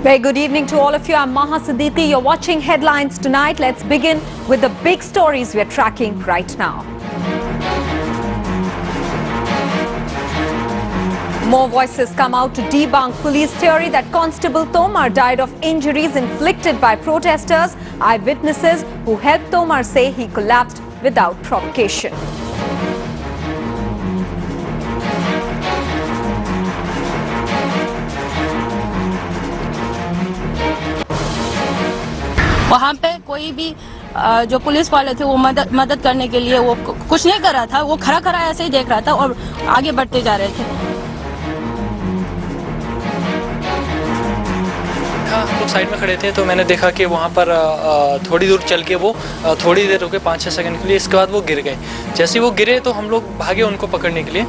Very good evening to all of you. I'm Maha Siddiqui. You're watching Headlines Tonight. Let's begin with the big stories we're tracking right now. More voices come out to debunk police theory that Constable Tomar died of injuries inflicted by protesters. Eyewitnesses who helped Tomar say he collapsed without provocation. वहाँ पे कोई भी जो police वाले थे वो मदद करने के लिए वो कुछ नहीं कर रहा था, वो खड़ा खड़ा ऐसे ही देख रहा था और आगे बढ़ते जा रहे थे। हम लोग साइड में खड़े थे तो मैंने देखा कि वहाँ पर थोड़ी दूर चल के वो थोड़ी देर रुके 5-6 सेकंड के लिए, इसके बाद वो गिर गए। जैसे ही वो गिरे तो हम लोग भागे उनको पकड़ने के लिए।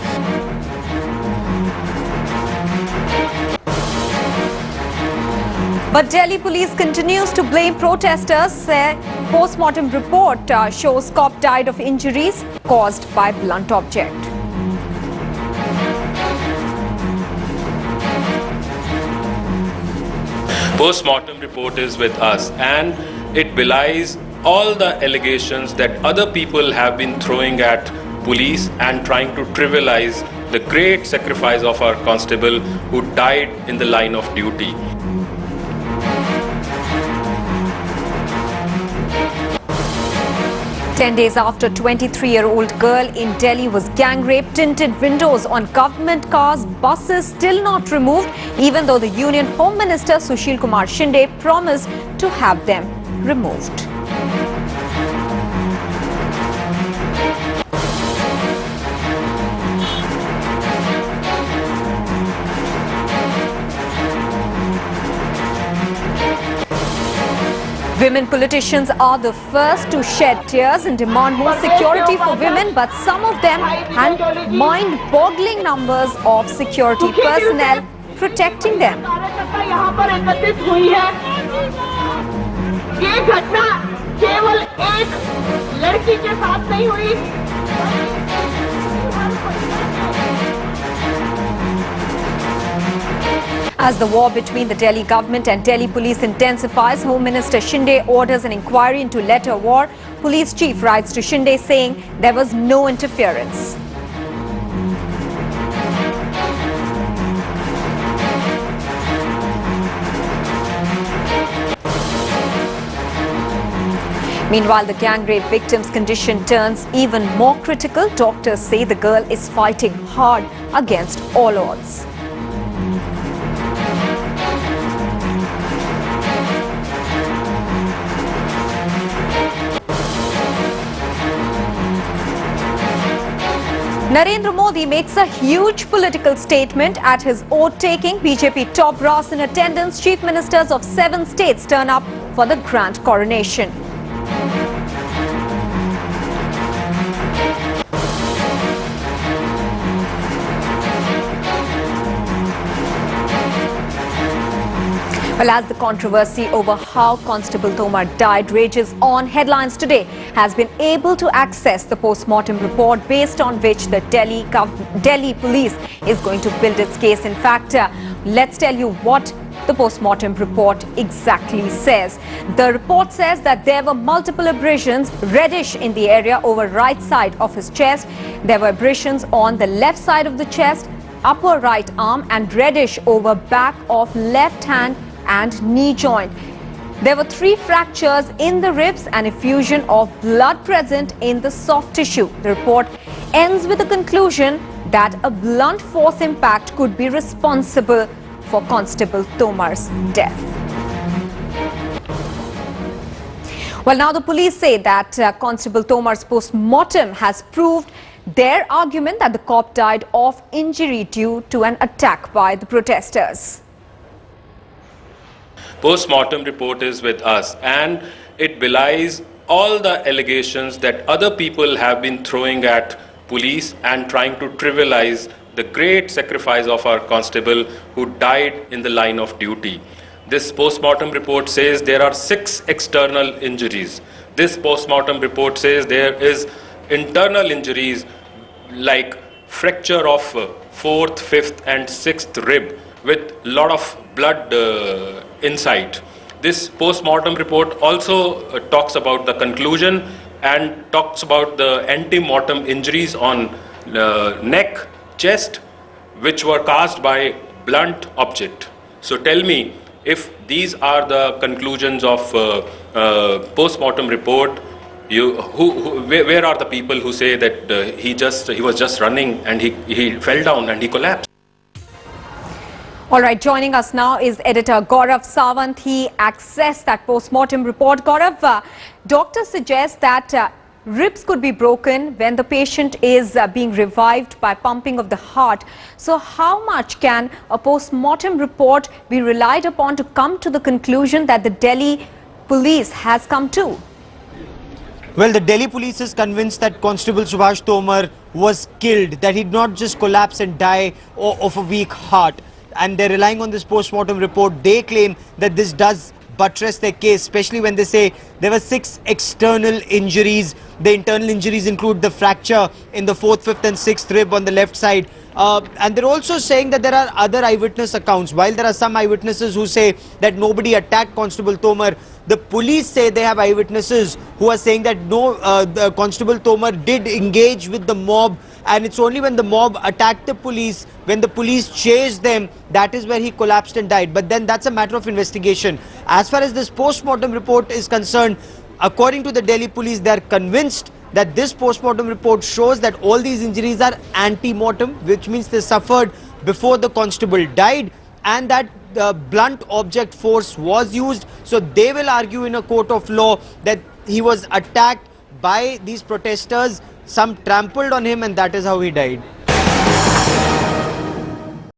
But Delhi police continues to blame protesters. Post-mortem report shows cop died of injuries caused by blunt object. Post-mortem report is with us and it belies all the allegations that other people have been throwing at police and trying to trivialize the great sacrifice of our constable who died in the line of duty. Ten days after 23-year-old girl in Delhi was gang raped, tinted windows on government cars, buses still not removed, even though the Union Home Minister Sushil Kumar Shinde promised to have them removed. Women politicians are the first to shed tears and demand more security for women, but some of them had mind-boggling numbers of security personnel protecting them. ये घटना केवल एक लड़की के साथ नहीं हुई। As the war between the Delhi government and Delhi police intensifies, Home Minister Shinde orders an inquiry into letter war. Police chief writes to Shinde saying there was no interference. Meanwhile, the gang rape victim's condition turns even more critical. Doctors say the girl is fighting hard against all odds. Narendra Modi makes a huge political statement at his oath-taking. BJP top brass in attendance. Chief ministers of 7 states turn up for the grand coronation. Well, as the controversy over how Constable Tomar died rages on, Headlines Today has been able to access the post-mortem report based on which the Delhi police is going to build its case. In fact, let's tell you what the post-mortem report exactly says. The report says that there were multiple abrasions, reddish in the area over right side of his chest. There were abrasions on the left side of the chest, upper right arm, and reddish over back of left hand and knee joint. There were 3 fractures in the ribs and effusion of blood present in the soft tissue. The report ends with the conclusion that a blunt force impact could be responsible for Constable Tomar's death. Well, now the police say that Constable Tomar's post-mortem has proved their argument that the cop died of injury due to an attack by the protesters. Post-mortem report is with us and it belies all the allegations that other people have been throwing at police and trying to trivialize the great sacrifice of our constable who died in the line of duty. This post-mortem report says there are 6 external injuries. This post-mortem report says there is internal injuries like fracture of 4th, 5th and 6th rib with lot of blood insight. This post-mortem report also talks about the conclusion and talks about the ante-mortem injuries on neck, chest, which were caused by blunt object. So tell me, if these are the conclusions of post-mortem report, where are the people who say that he was just running and he fell down and he collapsed? All right, joining us now is editor Gaurav Sawant. He accessed that post-mortem report. Gaurav, doctors suggest that ribs could be broken when the patient is being revived by pumping of the heart. So how much can a post-mortem report be relied upon to come to the conclusion that the Delhi police has come to? Well, the Delhi police is convinced that Constable Subhash Tomar was killed, that he did not just collapse and die of a weak heart. And they're relying on this post-mortem report. They claim that this does buttress their case, especially when they say there were 6 external injuries. The internal injuries include the fracture in the 4th, 5th and 6th rib on the left side. And they're also saying that there are other eyewitness accounts. While there are some eyewitnesses who say that nobody attacked Constable Tomar, the police say they have eyewitnesses who are saying that no, the Constable Tomar did engage with the mob, and it's only when the mob attacked the police, when the police chased them, that is where he collapsed and died. But then that's a matter of investigation. As far as this post-mortem report is concerned, according to the Delhi police, they are convinced that this post-mortem report shows that all these injuries are ante-mortem, which means they suffered before the constable died, and that the blunt object force was used. So they will argue in a court of law that he was attacked by these protesters, some trampled on him, and that is how he died.